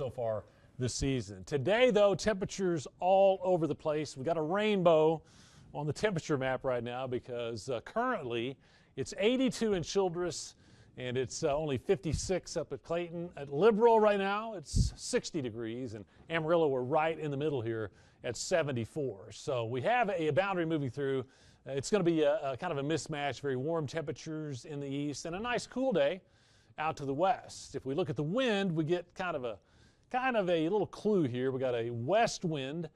so far this season. Today, though, temperatures all over the place. We got a rainbow on the temperature map right now because currently it's 82 in Childress and it's only 56 up at Clayton. At Liberal right now, it's 60 degrees, and Amarillo, we're right in the middle here at 74. So we have a boundary moving through. It's going to be a kind of a mismatch, very warm temperatures in the east and a nice cool day out to the west. If we look at the wind, we get kind of a little clue here. We got a west wind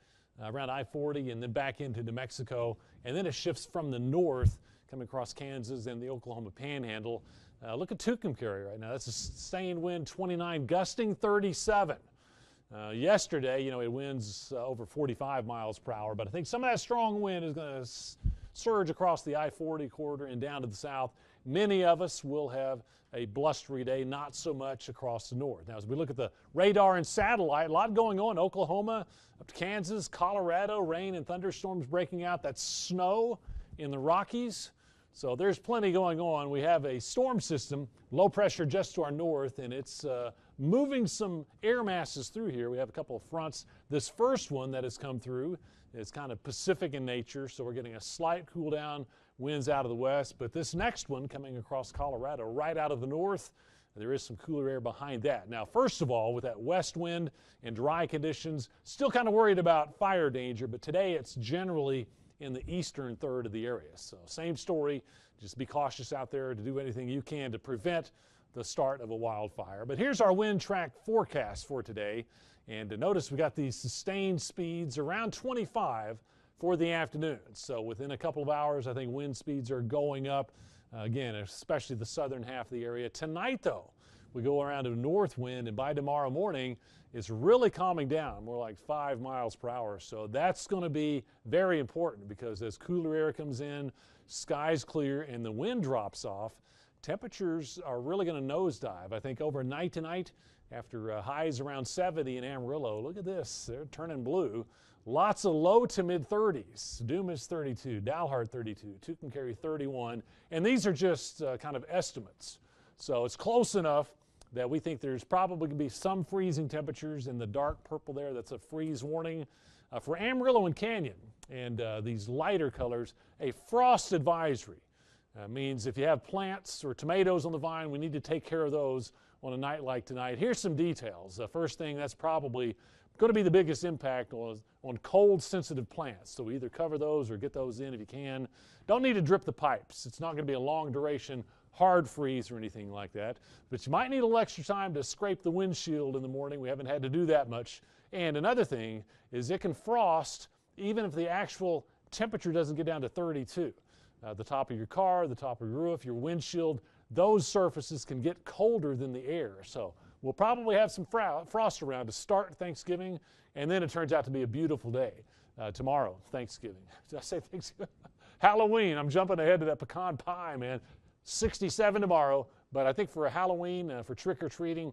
around I-40 and then back into New Mexico, and then it shifts from the north coming across Kansas and the Oklahoma Panhandle. Look at Tucumcari right now. That's a sustained wind, 29, gusting 37. Yesterday, it winds over 45 miles per hour, but I think some of that strong wind is going to surge across the I-40 corridor and down to the south. Many of us will have a blustery day, not so much across the north. Now, as we look at the radar and satellite, a lot going on. Oklahoma, up to Kansas, Colorado, rain and thunderstorms breaking out. That's snow in the Rockies. So there's plenty going on. We have a storm system, low pressure just to our north, and it's moving some air masses through here. We have a couple of fronts. This first one that has come through is kind of Pacific in nature, so we're getting a slight cool down, winds out of the west. But this next one coming across Colorado, right out of the north, there is some cooler air behind that. Now, first of all, with that west wind and dry conditions, still kind of worried about fire danger, but today it's generally in the eastern third of the area. So same story, just be cautious out there to do anything you can to prevent the start of a wildfire. But here's our wind track forecast for today. And notice we got these sustained speeds around 25 for the afternoon. So within a couple of hours, I think wind speeds are going up, again, especially the southern half of the area. Tonight, though, we go around to a north wind, and by tomorrow morning, it's really calming down, more like 5 miles per hour. So that's going to be very important because as cooler air comes in, skies clear, and the wind drops off, temperatures are really going to nosedive. I think overnight tonight, after highs around 70 in Amarillo, look at this, they're turning blue. Lots of low to mid 30s. Dumas 32, Dalhart 32, Tucumcari 31, and these are just kind of estimates. So it's close enough that we think there's probably going to be some freezing temperatures in the dark purple there. That's a freeze warning for Amarillo and Canyon. And these lighter colors, a frost advisory. Means if you have plants or tomatoes on the vine, we need to take care of those on a night like tonight. Here's some details. The first thing, that's probably going to be the biggest impact on cold-sensitive plants. So either cover those or get those in if you can. Don't need to drip the pipes. It's not going to be a long duration hard freeze or anything like that. But you might need a little extra time to scrape the windshield in the morning. We haven't had to do that much. And another thing is it can frost even if the actual temperature doesn't get down to 32. The top of your car, the top of your roof, your windshield, those surfaces can get colder than the air. So we'll probably have some frost around to start Thanksgiving, and then it turns out to be a beautiful day tomorrow, Thanksgiving. Did I say Thanksgiving? Halloween. I'm jumping ahead to that pecan pie, man. 67 tomorrow, but I think for a Halloween, for trick-or-treating,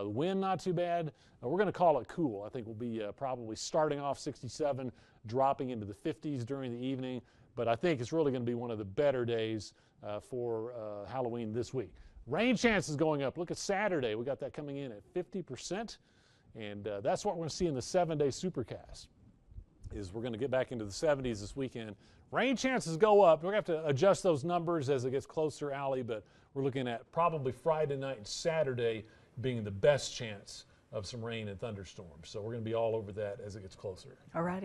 wind not too bad. We're going to call it cool. I think we'll be probably starting off 67, dropping into the 50s during the evening. But I think it's really going to be one of the better days for Halloween this week. Rain chances going up. Look at Saturday. We got that coming in at 50%. And that's what we're going to see in the 7-day supercast, is we're going to get back into the 70s this weekend. Rain chances go up. We're going to have to adjust those numbers as it gets closer, Allie, but we're looking at probably Friday night and Saturday being the best chance of some rain and thunderstorms. So we're going to be all over that as it gets closer. All righty.